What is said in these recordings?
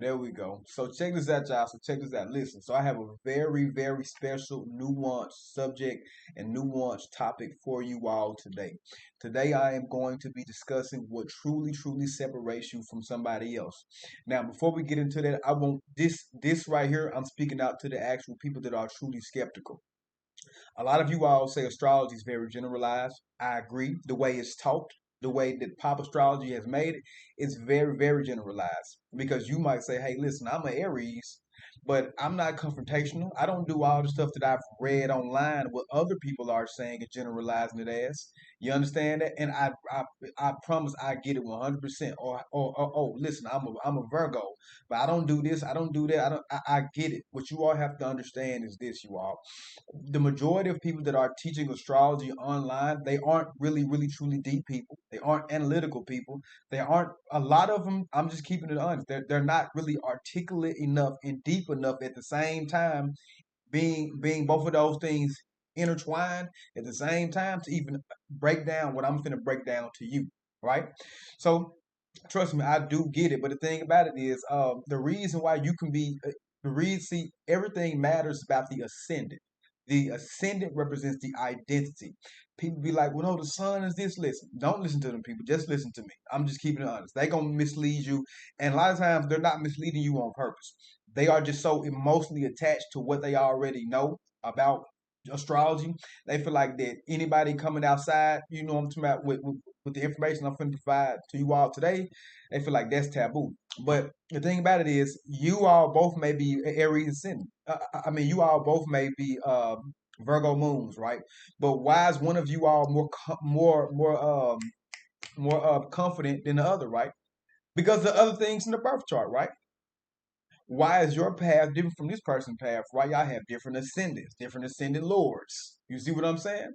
there we go. So check this out, y'all. So check this out. Listen, so I have a very, very special, nuanced subject and nuanced topic for you all today. Today, I am going to be discussing what truly, truly separates you from somebody else. Now, before we get into that, I want this right here. I'm speaking out to the actual people that are truly skeptical. A lot of you all say astrology is very generalized. I agree. The way it's taught, the way that pop astrology has made it, it's very, very generalized. Because you might say, hey, listen, I'm an Aries, but I'm not confrontational. I don't do all the stuff that I've read online, what other people are saying and generalizing it as. You understand that? And I promise I get it 100%. Or oh, listen, I'm a Virgo, but I don't do this, I don't do that. I get it. What you all have to understand is this, you all, the majority of people that are teaching astrology online, they aren't really, really, truly deep people. They aren't analytical people. They aren't, a lot of them, I'm just keeping it honest. They're not really articulate enough and deep enough at the same time, being both of those things intertwined at the same time to even break down what I'm going to break down to you. Right? So trust me, I do get it. But the thing about it is, the reason why you can be, the reason, see, everything matters about the ascendant. The ascendant represents the identity. People be like, well, no, the sun is this. Listen, don't listen to them people. Just listen to me. I'm just keeping it honest. They gonna mislead you, and a lot of times they're not misleading you on purpose. They are just so emotionally attached to what they already know about astrology. They feel like that anybody coming outside, you know, what I'm talking about with the information I'm going to provide to you all today, they feel like that's taboo. But the thing about it is, you all both may be Aries ascendant. I mean, you all both may be Virgo moons, right? But why is one of you all more confident than the other, right? Because the other things in the birth chart, right? Why is your path different from this person's path? Right? Y'all have different ascendants, different ascendant lords. You see what I'm saying?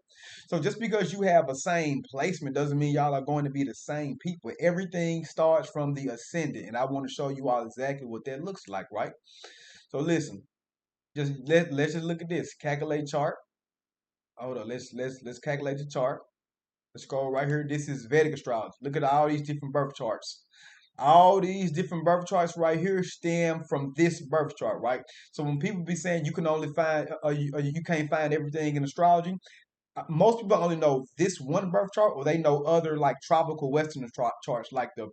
So just because you have a same placement doesn't mean y'all are going to be the same people. Everything starts from the ascendant, and I want to show you all exactly what that looks like, right? So listen, let's just look at this. Calculate chart. Hold on, let's calculate the chart. Let's go right here. This is Vedic astrology. Look at all these different birth charts. All these different birth charts right here stem from this birth chart, right? So when people be saying you can only find, you can't find everything in astrology, most people only know this one birth chart, or they know other like tropical Western charts, like the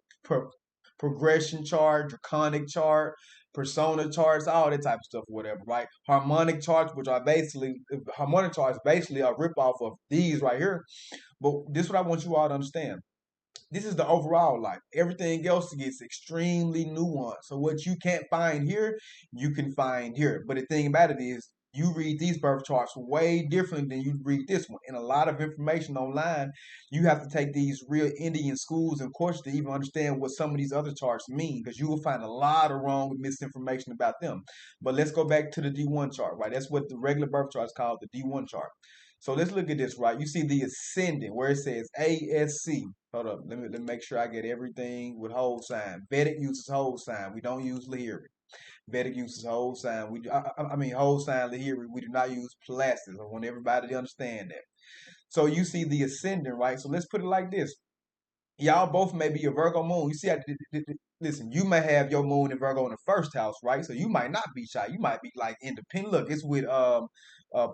progression chart, draconic chart, persona charts, all that type of stuff, or whatever, right? Harmonic charts basically a rip off of these right here. But this is what I want you all to understand. This is the overall life. Everything else gets extremely nuanced. So what you can't find here, you can find here. But the thing about it is, you read these birth charts way different than you read this one. And a lot of information online, you have to take these real Indian schools and courses to even understand what some of these other charts mean, because you will find a lot of wrong misinformation about them. But let's go back to the D1 chart, right? That's what the regular birth chart is called, the D1 chart. So let's look at this, right? You see the ascendant where it says ASC. Hold up. Let me make sure I get everything with whole sign. Vedic uses whole sign. We don't use Lahiri. Vedic uses whole sign. I mean whole sign Lahiri. We do not use plastics. I want everybody to understand that. So you see the ascendant, right? So let's put it like this. Y'all both may be a Virgo moon. You see, listen, you may have your moon in Virgo in the first house, right? So you might not be shy. You might be like independent. Look, it's with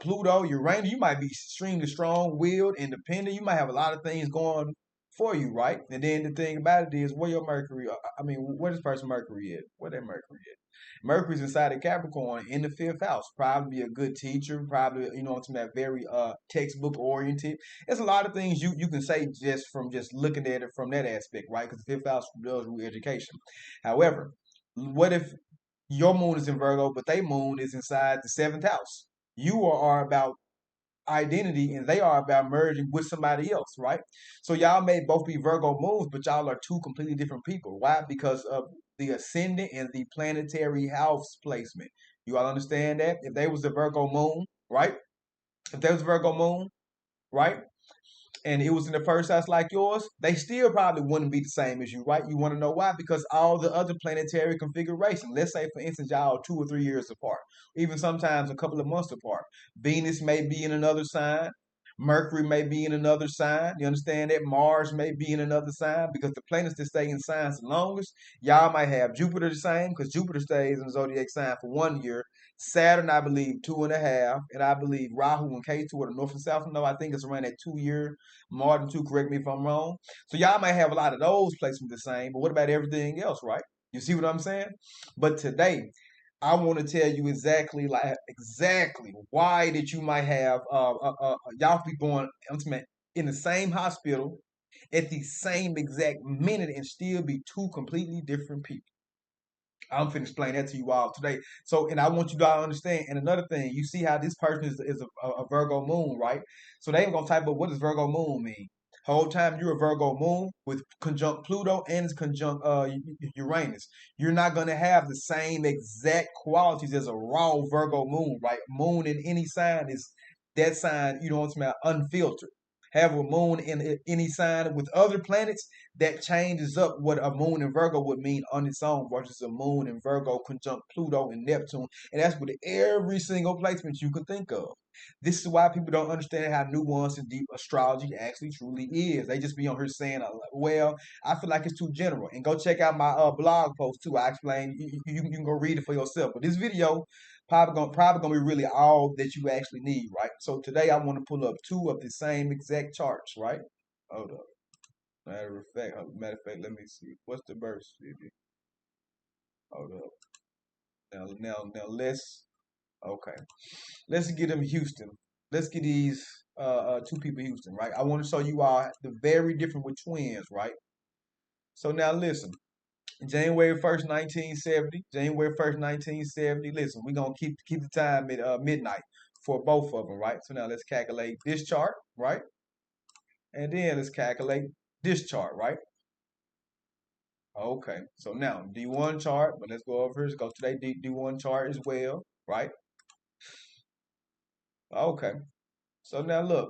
Pluto, Uranus. You might be extremely strong-willed, independent. You might have a lot of things going for you, right? And then the thing about it is, where your Mercury, I mean, where this person Mercury is? Where that Mercury is? Mercury's inside of Capricorn in the fifth house. Probably a good teacher. Probably, you know, something that very textbook oriented. There's a lot of things you can say just from just looking at it from that aspect, right? Because the fifth house deals with education. However, what if your moon is in Virgo, but their moon is inside the seventh house? You are about identity, and they are about merging with somebody else, right? So y'all may both be Virgo moons, but y'all are two completely different people. Why? Because of the ascendant and the planetary house placement. You all understand that? If they was the Virgo moon, right? If there was a Virgo moon, right? And it was in the first house like yours, they still probably wouldn't be the same as you, right? You want to know why? Because all the other planetary configuration, let's say for instance, y'all are 2 or 3 years apart, even sometimes a couple of months apart. Venus may be in another sign, Mercury may be in another sign. You understand that? Mars may be in another sign because the planets that stay in signs the longest, y'all might have Jupiter the same because Jupiter stays in the zodiac sign for 1 year. Saturn, I believe, 2.5. And I believe Rahu and Ketu are the north and south. No, I think it's around that 2 year, more than two. Correct me if I'm wrong. So y'all might have a lot of those placements the same. But what about everything else, right? You see what I'm saying? But today, I want to tell you exactly why that you might have y'all be born in the same hospital at the same exact minute and still be two completely different people. I'm finna explain that to you all today. So, and I want you to all understand. And another thing, you see how this person is a Virgo moon, right? So they ain't gonna type up what does Virgo moon mean. Whole time you're a Virgo moon with conjunct Pluto and it's conjunct Uranus. You're not gonna have the same exact qualities as a raw Virgo moon, right? Moon in any sign is that sign, you know what I'm saying, unfiltered. Have a moon in any sign with other planets, that changes up what a moon in Virgo would mean on its own versus a moon in Virgo conjunct Pluto and Neptune. And that's with every single placement you could think of. This is why people don't understand how nuanced and deep astrology actually truly is. They just be on here saying, well, I feel like it's too general. And go check out my blog post too. I explain, you can go read it for yourself. But this video probably gonna be really all that you actually need, right? So today I want to pull up two of the same exact charts, right? Hold up. Matter of fact, let me see. What's the birth city? Hold up. Now okay. Let's get them Houston. Let's get these two people Houston, right? I want to show you all the very different with twins, right? So now listen. January 1st, 1970. January 1st, 1970. Listen, we're gonna keep the time at midnight for both of them, right? So now let's calculate this chart, right? And then let's calculate this chart, right? Okay, so now D1 chart, but let's go over here. Let's go to that D1 chart as well, right? Okay, so now look,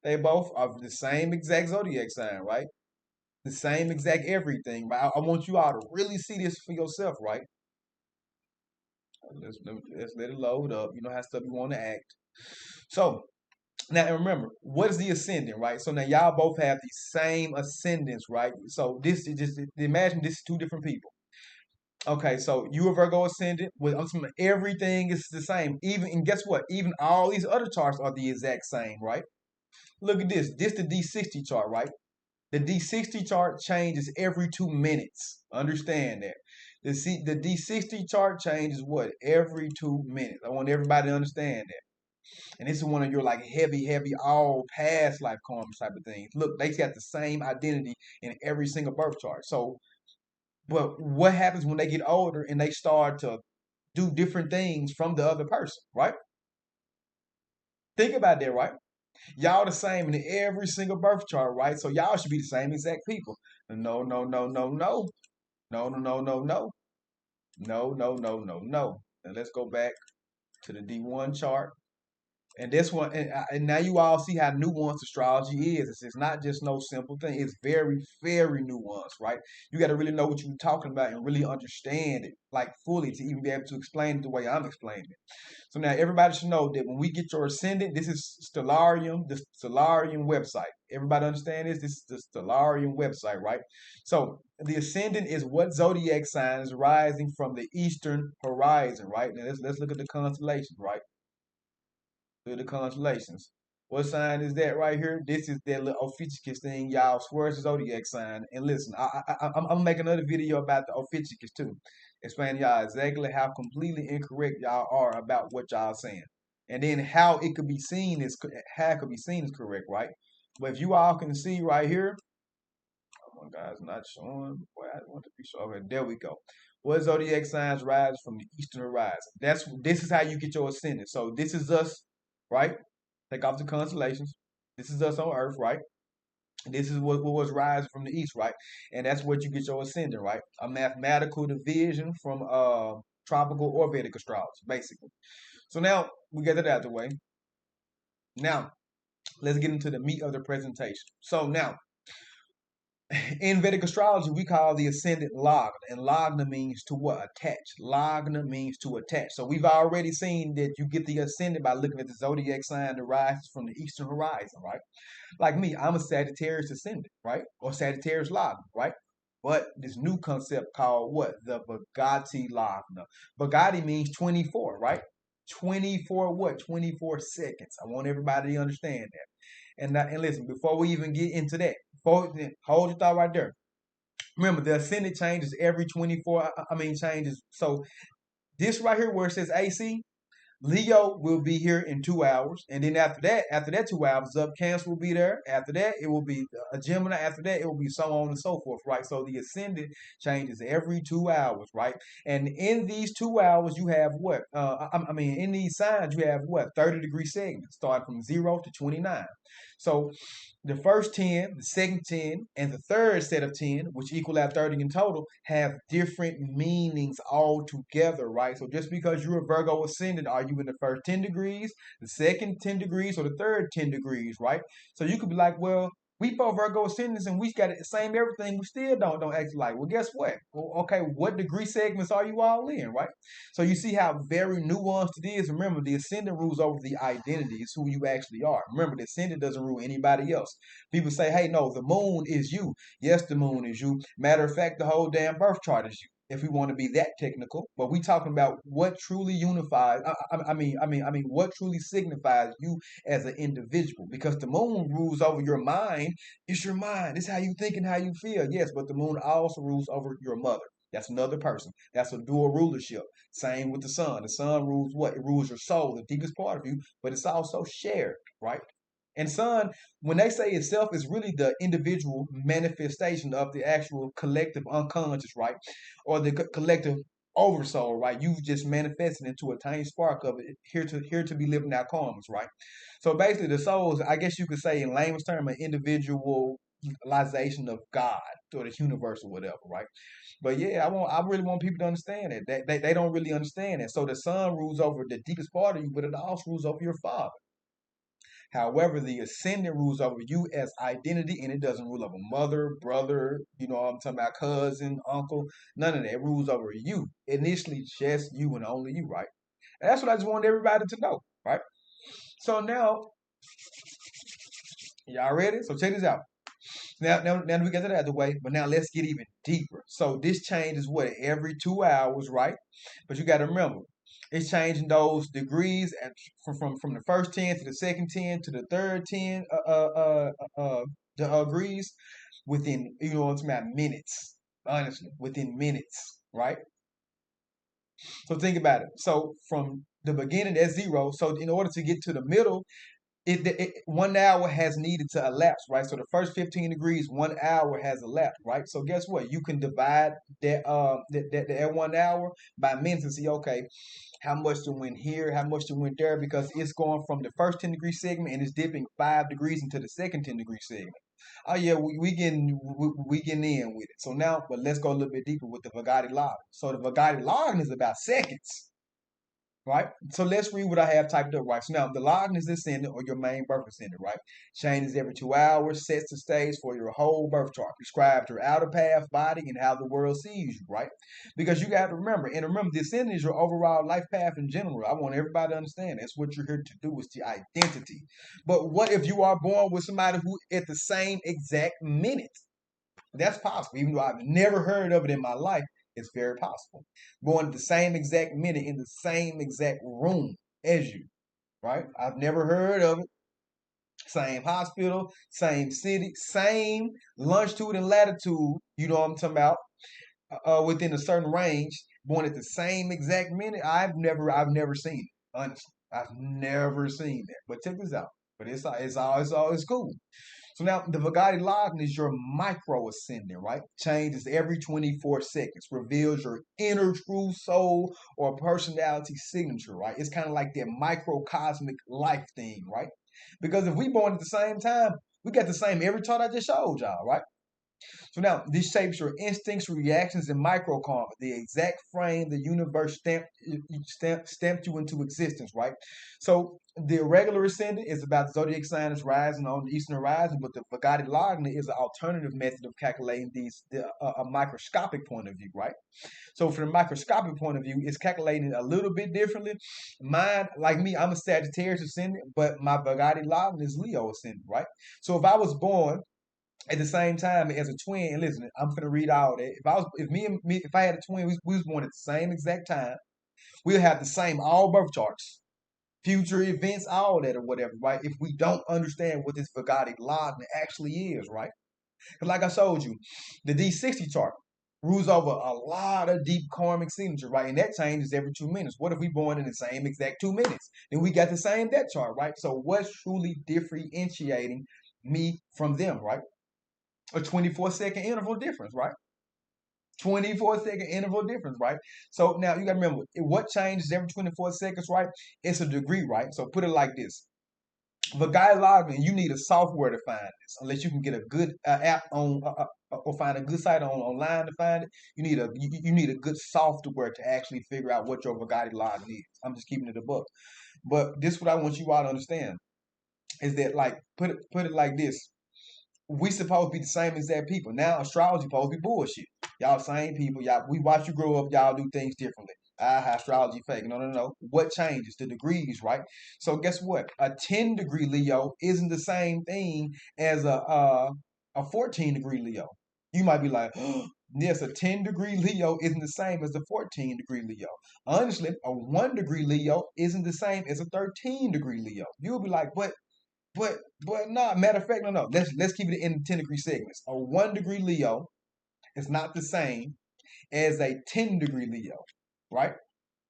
they both are the same exact zodiac sign, right? The same exact everything, but I want you all to really see this for yourself, right? Let's let it load up. You know how stuff you want to act. So now and remember, what is the ascendant, right? So now y'all both have the same ascendants, right? So this is just imagine this is two different people. Okay, so you a Virgo ascendant with ultimately everything is the same. Even and guess what? Even all these other charts are the exact same, right? Look at this. This the D60 chart, right? The D60 chart changes every 2 minutes. Understand that. The D60 chart changes what? Every 2 minutes. I want everybody to understand that. And this is one of your like heavy, all past life karma type of things. Look, they got the same identity in every single birth chart. So but what happens when they get older and they start to do different things from the other person, right? Think about that, right? Y'all the same in every single birth chart, right? So y'all should be the same exact people. No, no, no, no, no. No, no, no, no, no. No, no, no, no, no. And let's go back to the D1 chart. And this one, and now you all see how nuanced astrology is. It's not just no simple thing. It's very nuanced, right? You got to really know what you're talking about and really understand it, like fully, to even be able to explain it the way I'm explaining it. So now everybody should know that when we get your ascendant, this is Stellarium, the Stellarium website. Everybody understand this? This is the Stellarium website, right? So the ascendant is what zodiac sign is rising from the eastern horizon, right? Now let's look at the constellations, right? To the constellations. What sign is that right here? This is that little Ophiuchus thing, y'all. Swear it's a zodiac sign. And listen, I'm making another video about the Ophiuchus too, explaining y'all exactly how completely incorrect y'all are about what y'all saying, and then how it could be seen is how it could be seen is correct, right? But if you all can see right here, oh my God, it's not showing. Boy, I want to be sure. Okay, there we go. What zodiac signs rise from the eastern horizon? This is how you get your ascendant. So this is us, right? Take off the constellations. This is us on Earth, right? This is what was rising from the east, right? And that's what you get your ascendant, right? A mathematical division from tropical or Vedic astrology, basically. So now we get that out of the way. Now let's get into the meat of the presentation. So now In Vedic astrology, we call the ascendant Lagna, and Lagna means to what? Attach. Lagna means to attach. So we've already seen that you get the ascendant by looking at the zodiac sign that rises from the eastern horizon, right? Like me, I'm a Sagittarius ascendant, right? Or Sagittarius Lagna, right? But this new concept called what? The Bhagati Lagna. Bhagati means 24, right? 24 what? 24 seconds. I want everybody to understand that. And listen, before we even get into that, hold your thought right there. Remember, the ascendant changes every 24, changes. So this right here where it says AC, Leo will be here in 2 hours, and then after that 2 hours up, Cancer will be there. After that, it will be a Gemini. After that, it will be so on and so forth, right? So the ascendant changes every 2 hours, right? And in these 2 hours, you have what? In these signs, you have what? 30-degree segments, starting from 0 to 29. So the first 10, the second 10, and the third set of 10, which equal out 30 in total, have different meanings altogether, right? So just because you're a Virgo ascendant, are you in the first 10 degrees, the second 10 degrees, or the third 10 degrees, right? So you could be like, well, we both Virgo ascendants and we got the same everything. We still don't act like. Well, guess what? Well, okay, what degree segments are you all in, right? So you see how very nuanced it is. Remember, the ascendant rules over the identity. It's who you actually are. Remember, the ascendant doesn't rule anybody else. People say, hey, no, the moon is you. Yes, the moon is you. Matter of fact, the whole damn birth chart is you. If we want to be that technical, but we talking about what truly unifies. What truly signifies you as an individual, because the moon rules over your mind. It's your mind. It's how you think and how you feel. Yes, but the moon also rules over your mother. That's another person. That's a dual rulership. Same with the sun. The sun rules what? It rules your soul, the deepest part of you, but it's also shared, right? And sun, when they say itself, is really the individual manifestation of the actual collective unconscious, right? Or the collective oversoul, right? You've just manifested into a tiny spark of it here to be living out karmas, right? So basically, the soul is, I guess you could say in layman's term, an individualization of God or the universe or whatever, right? But yeah, I really want people to understand it. They don't really understand it. So the sun rules over the deepest part of you, but it also rules over your father. However, the ascendant rules over you as identity, and it doesn't rule over mother, brother, I'm talking about cousin, uncle, none of that. It rules over you. Initially, just you and only you, right? And that's what I just want everybody to know, right? So now, y'all ready? So check this out. Now we got that out of the way, but now let's get even deeper. So this changes what? Every 2 hours, right? But you got to remember, it's changing those degrees from the first 10 to the second 10 to the third 10 degrees within, it's about minutes, honestly, within minutes, right? So think about it. So from the beginning, that's 0. So in order to get to the middle, 1 hour has needed to elapse, right? So the first 15 degrees, 1 hour has elapsed, right? So guess what? You can divide that 1 hour by minutes and see, okay, how much to win here, how much to win there, because it's going from the first 10-degree segment and it's dipping 5 degrees into the second 10-degree segment. Oh yeah, we getting in with it. So now, but let's go a little bit deeper with the Vagati log. So the Vagati log is about seconds. Right? So let's read what I have typed up, right? So now the login is ascendant or your main birth ascendant, right? Changes every 2 hours, sets the stage for your whole birth chart, prescribes your outer path, body, and how the world sees you, right? Because you got to remember, the ascendant is your overall life path in general. I want everybody to understand that's what you're here to do, is the identity. But what if you are born with somebody who at the same exact minute? That's possible, even though I've never heard of it in my life. It's very possible. Born at the same exact minute in the same exact room as you, right? I've never heard of it. Same hospital, same city, same longitude and latitude. You know what I'm talking about? Within a certain range, born at the same exact minute. I've never seen it. Honestly, I've never seen that. But check this out. But it's cool. So now the Vagati Lagna is your micro ascendant, right? Changes every 24 seconds, reveals your inner true soul or personality signature, right? It's kind of like that microcosmic life thing, right? Because if we born at the same time, we got the same every chart I just showed y'all, right? So now, this shapes your instincts, reactions, and micro karma, the exact frame the universe stamped you into existence, right? So the irregular ascendant is about the zodiac sign is rising on the eastern horizon, but the Vagati Lagna is an alternative method of calculating a microscopic point of view, right? So from the microscopic point of view, it's calculating a little bit differently. Mine, like me, I'm a Sagittarius ascendant, but my Vagati Lagna is Leo ascendant, right? So if I was born at the same time as a twin, and listen, I'm gonna read all that. If I had a twin, we was born at the same exact time, we'll have the same all birth charts, future events, all that or whatever, right? If we don't understand what this Vagati Lagna actually is, right? Because like I showed you, the D60 chart rules over a lot of deep karmic signatures, right? And that changes every 2 minutes. What if we born in the same exact 2 minutes? Then we got the same death chart, right? So what's truly differentiating me from them, right? A 24-second interval difference, right? 24-second interval difference, right? So now you got to remember what changes every 24 seconds, right? It's a degree, right? So put it like this. The guy logging, you need a software to find this. Unless you can get a good app on or find a good site online to find it, you need a good software to actually figure out what your Vagati log is. I'm just keeping it a book. But this is what I want you all to understand is that like put it like this. We supposed to be the same exact people. Now astrology supposed to be bullshit. Y'all same people. Y'all we watch you grow up, y'all do things differently. Astrology fake. No, no, no. What changes? The degrees, right? So guess what? A 10-degree Leo isn't the same thing as a 14-degree Leo. You might be like, oh, yes, a 10-degree Leo isn't the same as a 14-degree Leo. Honestly, a 1-degree Leo isn't the same as a 13-degree Leo. You'll be like, but nah, matter of fact, no. Let's keep it in 10-degree segments. A 1-degree Leo is not the same as a 10-degree Leo, right?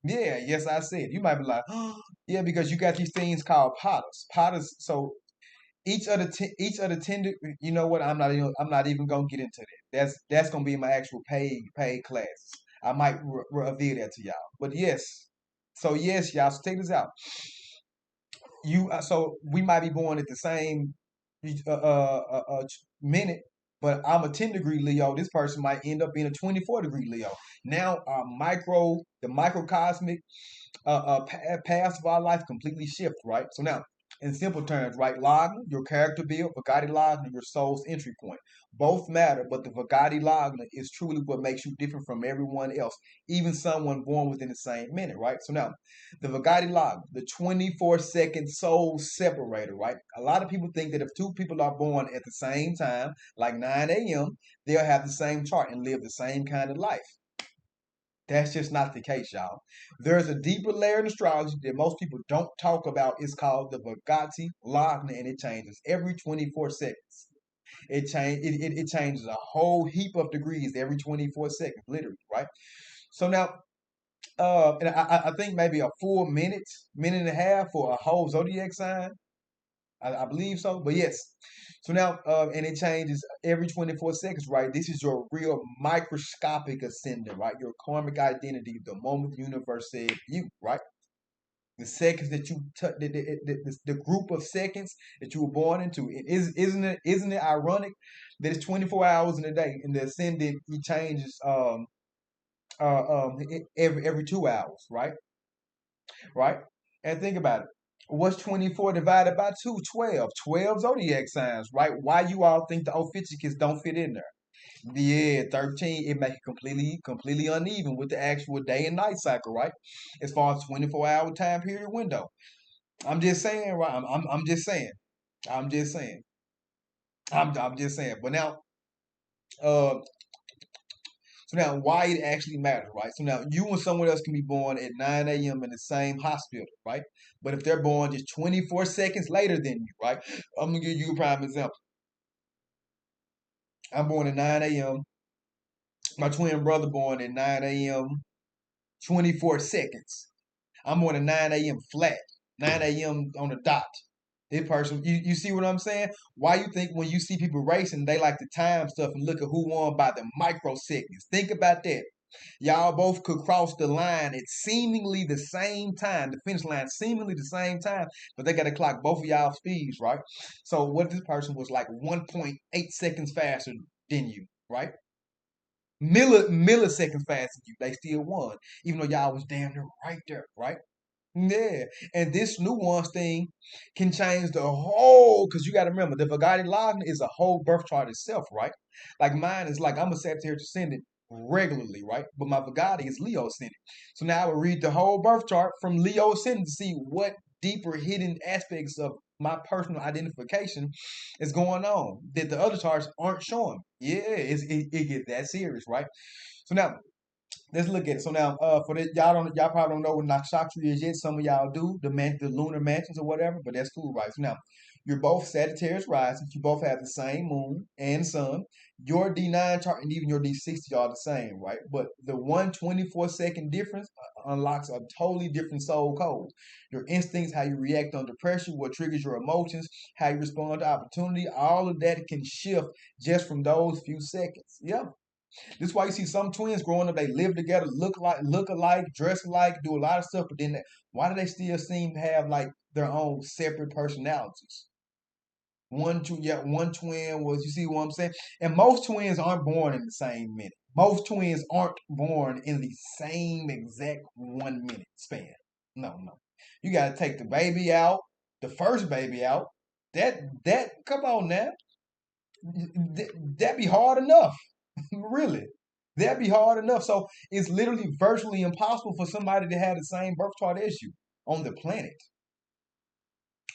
Yeah, yes, I said. You might be like, oh, yeah, because you got these things called potters. Potters. So each of the 10. You know what? I'm not even gonna get into that. That's gonna be my actual paid classes. I might reveal that to y'all. But yes, so yes, y'all. So take this out. So we might be born at the same minute, but I'm a 10-degree Leo. This person might end up being a 24-degree Leo. Now, the microcosmic paths of our life completely shift, right? So now, in simple terms, right? Lagna, your character build, Vagati Lagna, your soul's entry point. Both matter, but the Vagati Lagna is truly what makes you different from everyone else, even someone born within the same minute, right? So now, the Vagati Lagna, the 24-second soul separator, right? A lot of people think that if two people are born at the same time, like 9 a.m., they'll have the same chart and live the same kind of life. That's just not the case, y'all. There's a deeper layer in astrology that most people don't talk about. It's called the Vagati Lagna, and it changes every 24 seconds. It changes a whole heap of degrees every 24 seconds, literally, right? So now, and I think maybe a full minute and a half for a whole zodiac sign. I believe so, but yes. So now, and it changes every 24 seconds, right? This is your real microscopic ascendant, right? Your karmic identity, the moment the universe said you, right? The seconds that you touch, the group of seconds that you were born into. Isn't it ironic that it's 24 hours in a day, and the ascendant he changes every 2 hours, right? Right? And think about it. What's 24 divided by 2? 12. 12 zodiac signs, right? Why you all think the Ophiuchus don't fit in there? Yeah, 13, it makes it completely uneven with the actual day and night cycle, right? As far as 24-hour time period window. I'm just saying, right? I'm just saying. I'm just saying. I'm just saying. But now, uh, so now, why it actually matters, right? So now, you and someone else can be born at 9 a.m. in the same hospital, right? But if they're born just 24 seconds later than you, right? I'm gonna give you a prime example. I'm born at 9 a.m. My twin brother born at 9 a.m. 24 seconds. I'm born at 9 a.m. flat, 9 a.m. on the dot. This person, you see what I'm saying? Why you think when you see people racing, they like to time stuff and look at who won by the microseconds? Think about that. Y'all both could cross the line at seemingly the same time, the finish line seemingly the same time, but they got to clock both of y'all speeds, right? So what if this person was like 1.8 seconds faster than you, right? Milliseconds faster than you. They still won, even though y'all was damn near right there, right? Yeah, and this nuance thing can change the whole. Because you got to remember, the Vagati Lagna is a whole birth chart itself, right? Like mine is like I'm a Sagittarius ascendant regularly, right? But my Vagati is Leo ascendant. So now I will read the whole birth chart from Leo ascendant to see what deeper hidden aspects of my personal identification is going on that the other charts aren't showing. Yeah, it get that serious, right? So now let's look at it. So now, for the, y'all probably don't know what nakshatra is yet. Some of y'all do, the lunar mansions or whatever, but that's cool, right? So now, you're both Sagittarius rising. You both have the same moon and sun. Your D9 chart and even your D60 are the same, right? But the 124-second difference unlocks a totally different soul code. Your instincts, how you react under pressure, what triggers your emotions, how you respond to opportunity, all of that can shift just from those few seconds. Yeah. This is why you see some twins growing up, they live together, look alike, dress alike, do a lot of stuff, but then why do they still seem to have like their own separate personalities? One twin was, you see what I'm saying? And most twins aren't born in the same minute. Most twins aren't born in the same exact 1 minute span. No, no. You gotta take the baby out, the first baby out. That come on now. That'd be hard enough. Really. That'd be hard enough. So it's literally virtually impossible for somebody to have the same birth chart as you on the planet.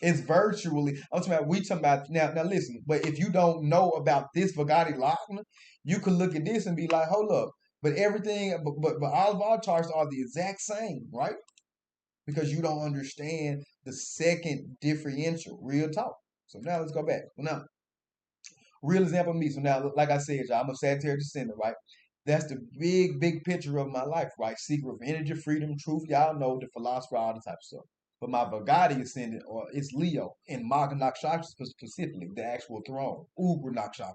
It's virtually. I'm talking about. We talking about now. Now listen. But if you don't know about this Vagati Lagna, you can look at this and be like, hold up. But everything. But all of our charts are the exact same, right? Because you don't understand the second differential. Real talk. So now let's go back. Well, now real example of me. So now, like I said, y'all, I'm a Sagittarius descendant, right? That's the big picture of my life, right? Seeker of energy, freedom, truth. Y'all know the philosopher, all the type of stuff. But my Vagati ascendant, or it's Leo, in Magha Nakshatra specifically, the actual throne, Ugra Nakshatra.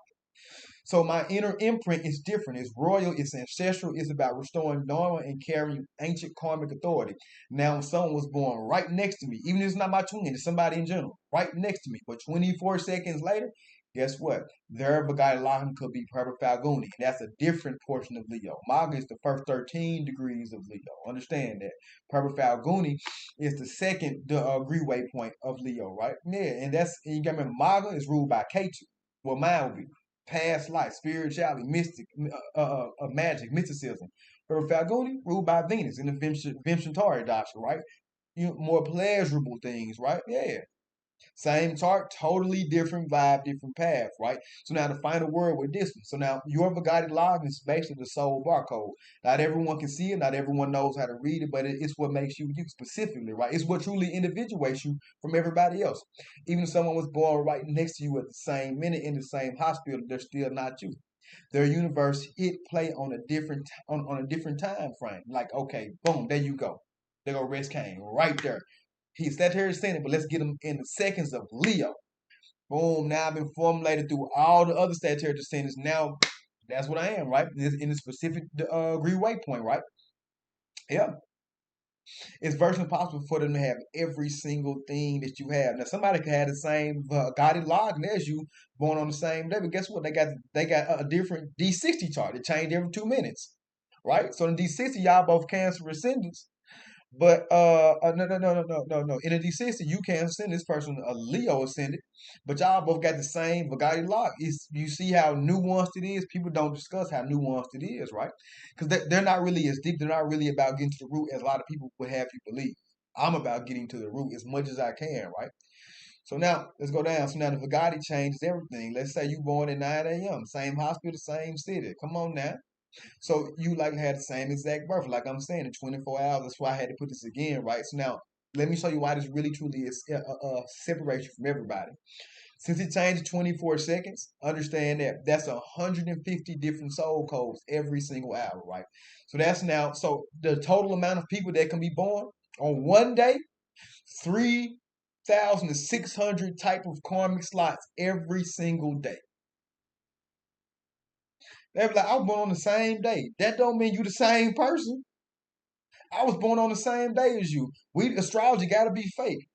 So my inner imprint is different. It's royal, it's ancestral, it's about restoring normal and carrying ancient karmic authority. Now, when someone was born right next to me, even if it's not my twin, it's somebody in general, right next to me, but 24 seconds later, guess what? Their Vagati Lagna could be Purple Falguni. That's a different portion of Leo. Magha is the first 13 degrees of Leo. Understand that. Purple Falguni is the second degree waypoint of Leo, right? Yeah, and you got to remember, Magha is ruled by Ketu. Well, mine would be past life, spirituality, magic, mysticism. Purple Falguni ruled by Venus in the Vimshantari Dasha, right? More pleasurable things, right? Yeah. Same chart, totally different vibe, different path, right? So now the final word with this one. So now your Vagati Login is basically the soul barcode. Not everyone can see it, not everyone knows how to read it, but it's what makes you you specifically, right? It's what truly individuates you from everybody else. Even if someone was born right next to you at the same minute in the same hospital, they're still not you. Their universe hit play on on a different time frame. Like, okay, boom, there you go. There go Rex Kain, right there. He's Sagittarius ascendant, but let's get him in the seconds of Leo. Boom, now I've been formulated through all the other Sagittarius ascendants. Now that's what I am, right? In a specific degree waypoint, right? Yeah. It's virtually impossible for them to have every single thing that you have. Now somebody could have the same Gotti login as you, born on the same day, but guess what? They got a different D60 chart. It changed every 2 minutes, right? So in D60, y'all both Cancer ascendants. But no. In a D60, you can send this person a Leo ascendant, but y'all both got the same Vagati lock. You see how nuanced it is? People don't discuss how nuanced it is, right? Because they're not really as deep. They're not really about getting to the root as a lot of people would have you believe. I'm about getting to the root as much as I can, right? So now let's go down. So now the Vagati changes everything. Let's say you born at 9 a.m. Same hospital, same city. Come on now. So you like had the same exact birth, like I'm saying, in 24 hours. That's why I had to put this again, right? So now let me show you why this really truly is separates you from everybody. Since it changed to 24 seconds, understand that that's 150 different soul codes every single hour, right? So that's now so the total amount of people that can be born on one day, 3,600 type of karmic slots every single day. They be like, I was born on the same day. That don't mean you the same person. I was born on the same day as you. Astrology gotta be fake.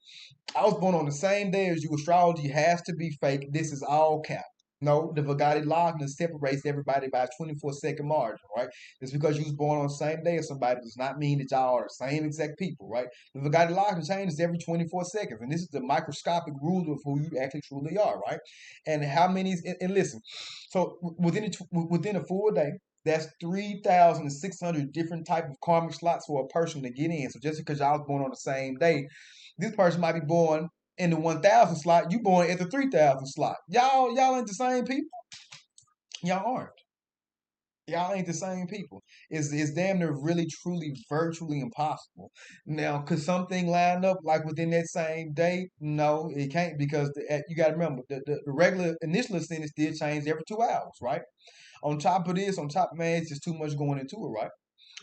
I was born on the same day as you. Astrology has to be fake. This is all cap. No, the Vedic Lagna separates everybody by a 24-second margin, right? Just because you was born on the same day as somebody does not mean that y'all are the same exact people, right? The Vedic Lagna changes every 24 seconds, and this is the microscopic rule of who you actually truly are, right? And how many? And listen, so within a full day, that's 3,600 different type of karmic slots for a person to get in. So just because y'all was born on the same day, this person might be born in the 1,000 slot, you born at the 3,000 slot. Y'all ain't the same people. Y'all aren't. Y'all ain't the same people. It's damn near really, truly, virtually impossible. Now, could something line up like within that same day? No, it can't because you got to remember the regular initial ascendant still changes every 2 hours, right? On top of this, on top of man, it's just too much going into it, right?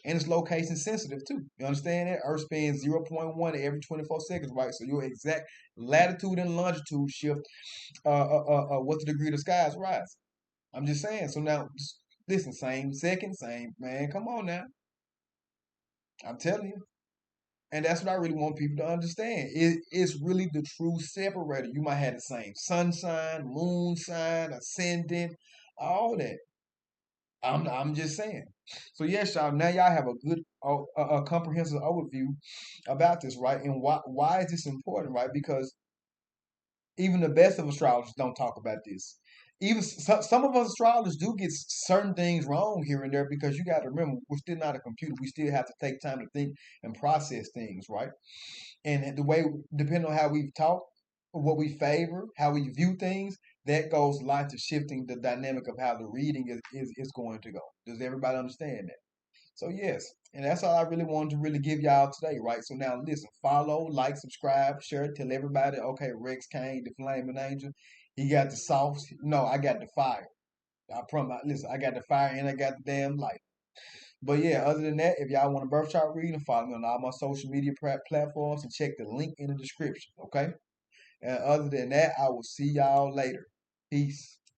And it's location sensitive too. You understand that? Earth spins 0.1 every 24 seconds, right? So your exact latitude and longitude shift what the degree the skies rise. I'm just saying. So now, just listen, same second, same man. Come on now. I'm telling you. And that's what I really want people to understand. It's really the true separator. You might have the same sun sign, moon sign, ascendant, all that. I'm just saying. So yes, y'all. Now y'all have a good, a comprehensive overview about this, right? And why is this important, right? Because even the best of astrologers don't talk about this. Even some of us astrologers do get certain things wrong here and there because you got to remember we're still not a computer. We still have to take time to think and process things, right? And the way, depending on how we've taught, what we favor, how we view things, that goes a lot to shifting the dynamic of how the reading is going to go. Does everybody understand that? So yes, and that's all I really wanted to really give y'all today, right? So now listen, follow, like, subscribe, share, tell everybody, okay, Rex Kain, the Flaming Angel, he got the sauce. No, I got the fire. I promise. Listen, I got the fire and I got the damn light. But yeah, other than that, if y'all want a birth chart reading, follow me on all my social media platforms and check the link in the description, okay? And other than that, I will see y'all later. Peace.